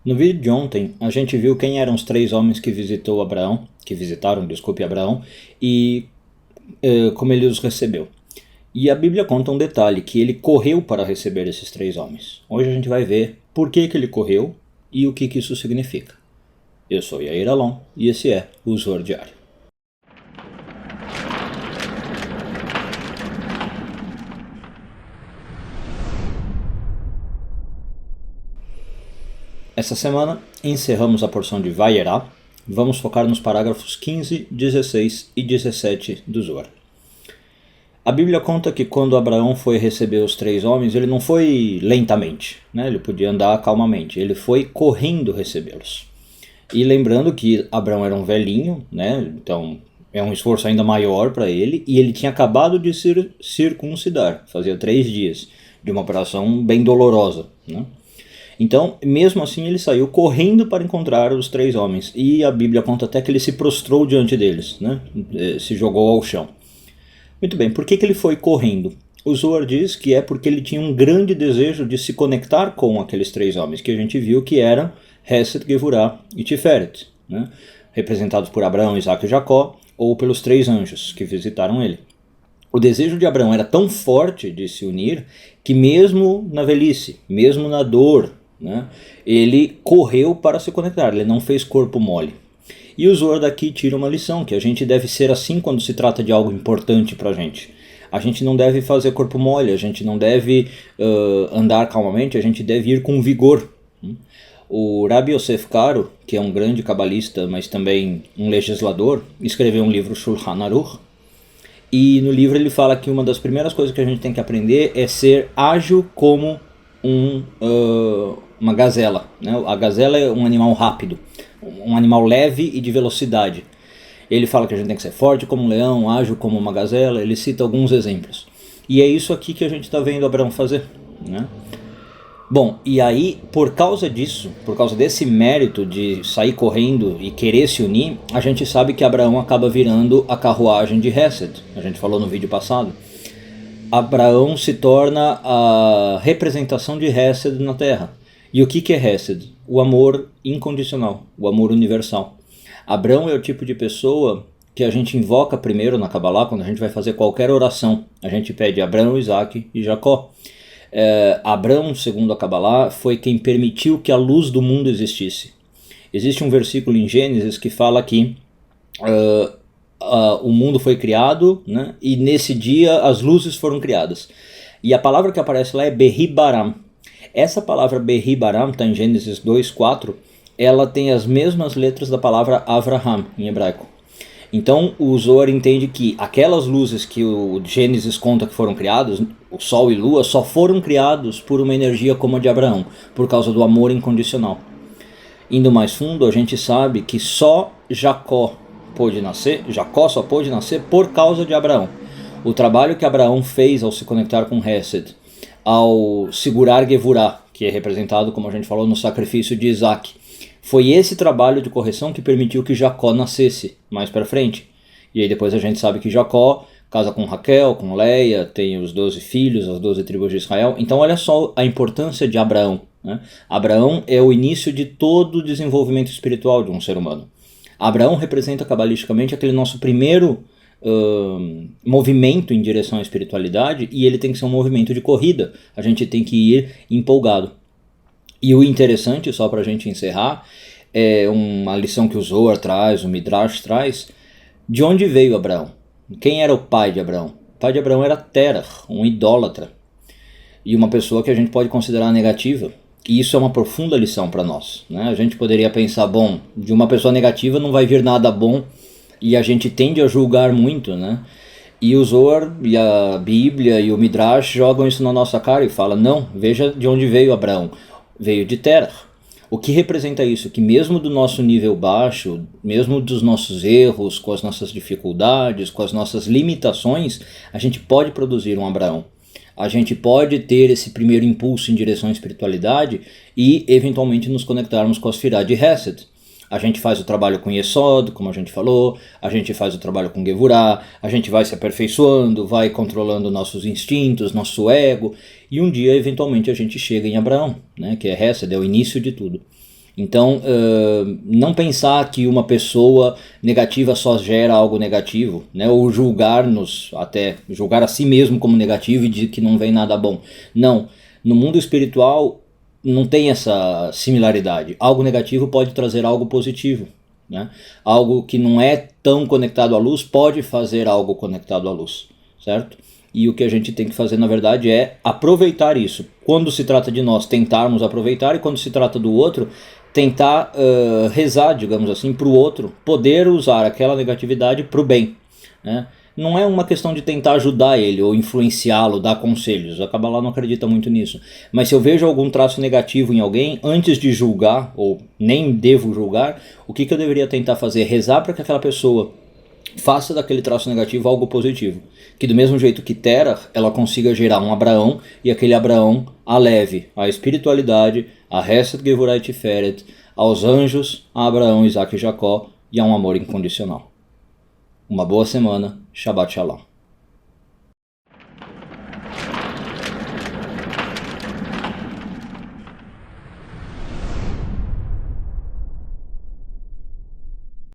No vídeo de ontem, a gente viu quem eram os três homens que visitaram Abraão, e como ele os recebeu. E a Bíblia conta um detalhe, que ele correu para receber esses três homens. Hoje a gente vai ver por que ele correu e o que isso significa. Eu sou Yair Alon e esse é o Zoar Diário. Essa semana encerramos a porção de Vayera. Vamos focar nos parágrafos 15, 16 e 17 do Zoar. A Bíblia conta que quando Abraão foi receber os três homens, ele não foi lentamente, né? Ele podia andar calmamente, ele foi correndo recebê-los. E lembrando que Abraão era um velhinho, né? Então é um esforço ainda maior para ele, e ele tinha acabado de se circuncidar, fazia 3 dias, de uma operação bem dolorosa, né? Então, mesmo assim, ele saiu correndo para encontrar os três homens, e a Bíblia conta até que ele se prostrou diante deles, né? Se jogou ao chão. Muito bem, por que ele foi correndo? O Zohar diz que é porque ele tinha um grande desejo de se conectar com aqueles três homens, que a gente viu que eram Hesed, Gevurah e Tiferet, né? Representados por Abraão, Isaac e Jacó, ou pelos três anjos que visitaram ele. O desejo de Abraão era tão forte de se unir que mesmo na velhice, mesmo na dor, né, ele correu para se conectar, ele não fez corpo mole. E o Zohar daqui tira uma lição, que a gente deve ser assim quando se trata de algo importante para a gente. A gente não deve fazer corpo mole, a gente não deve andar calmamente, a gente deve ir com vigor. O Rabbi Yosef Karo, que é um grande cabalista, mas também um legislador, escreveu um livro, Shulchan Aruch, e no livro ele fala que uma das primeiras coisas que a gente tem que aprender é ser ágil como uma gazela, né? A gazela é um animal rápido, um animal leve e de velocidade. Ele fala que a gente tem que ser forte como um leão, ágil como uma gazela, ele cita alguns exemplos. E é isso aqui que a gente está vendo Abraão fazer, né? Bom, e aí, por causa disso, por causa desse mérito de sair correndo e querer se unir, a gente sabe que Abraão acaba virando a carruagem de Hesed. A gente falou no vídeo passado. Abraão se torna a representação de Hesed na Terra. E o que é Hesed? O amor incondicional, o amor universal. Abraão é o tipo de pessoa que a gente invoca primeiro na Kabbalah, quando a gente vai fazer qualquer oração. A gente pede Abraão, Isaac e Jacó. Abraão, segundo a Kabbalah, foi quem permitiu que a luz do mundo existisse. Existe um versículo em Gênesis que fala que o mundo foi criado, né, e nesse dia as luzes foram criadas. E a palavra que aparece lá é Behi-Baram. Essa palavra Behi-Baram está em Gênesis 2:4. Ela tem as mesmas letras da palavra Avraham em hebraico. Então o Zohar entende que aquelas luzes que o Gênesis conta que foram criadas, o Sol e Lua, só foram criados por uma energia como a de Abraão, por causa do amor incondicional. Indo mais fundo, a gente sabe que só Jacó só pôde nascer por causa de Abraão. O trabalho que Abraão fez ao se conectar com Hesed, ao segurar Gevurah, que é representado, como a gente falou, no sacrifício de Isaac, foi esse trabalho de correção que permitiu que Jacó nascesse mais para frente. E aí depois a gente sabe que Jacó casa com Raquel, com Leia, tem os 12 filhos, as 12 tribos de Israel. Então olha só a importância de Abraão, né? Abraão é o início de todo o desenvolvimento espiritual de um ser humano. Abraão representa cabalisticamente aquele nosso primeiro movimento em direção à espiritualidade, e ele tem que ser um movimento de corrida. A gente tem que ir empolgado. E o interessante, só para a gente encerrar, é uma lição que o Zohar traz, o Midrash traz, de onde veio Abraão? Quem era o pai de Abraão? O pai de Abraão era Terah, um idólatra, e uma pessoa que a gente pode considerar negativa. E isso é uma profunda lição para nós, né? A gente poderia pensar, bom, de uma pessoa negativa não vai vir nada bom, e a gente tende a julgar muito, né? E o Zohar e a Bíblia e o Midrash jogam isso na nossa cara e falam, não, veja de onde veio Abraão. Veio de Terah. O que representa isso? Que mesmo do nosso nível baixo, mesmo dos nossos erros, com as nossas dificuldades, com as nossas limitações, a gente pode produzir um Abraão. A gente pode ter esse primeiro impulso em direção à espiritualidade e eventualmente nos conectarmos com as Sefirá de Hesed. A gente faz o trabalho com Yesod, como a gente falou, a gente faz o trabalho com Gevurah, a gente vai se aperfeiçoando, vai controlando nossos instintos, nosso ego, e um dia, eventualmente, a gente chega em Abraão, né, que é Hesed, é o início de tudo. Então, não pensar que uma pessoa negativa só gera algo negativo, né? Ou julgar-nos, até julgar a si mesmo como negativo e dizer que não vem nada bom. Não, no mundo espiritual não tem essa similaridade. Algo negativo pode trazer algo positivo, né? Algo que não é tão conectado à luz pode fazer algo conectado à luz, certo? E o que a gente tem que fazer, na verdade, é aproveitar isso. Quando se trata de nós, tentarmos aproveitar, e quando se trata do outro, tentar rezar, digamos assim, para o outro poder usar aquela negatividade para o bem, né? Não é uma questão de tentar ajudar ele ou influenciá-lo, dar conselhos. A Kabbalah não acredita muito nisso. Mas se eu vejo algum traço negativo em alguém, antes de julgar, ou nem devo julgar, o que eu deveria tentar fazer? Rezar para que aquela pessoa faça daquele traço negativo algo positivo. Que do mesmo jeito que Terah, ela consiga gerar um Abraão, e aquele Abraão a leve à espiritualidade, a Hesed Gevurah Tiferet, aos anjos, a Abraão, Isaac e Jacó, e a um amor incondicional. Uma boa semana. Shabbat Shalom.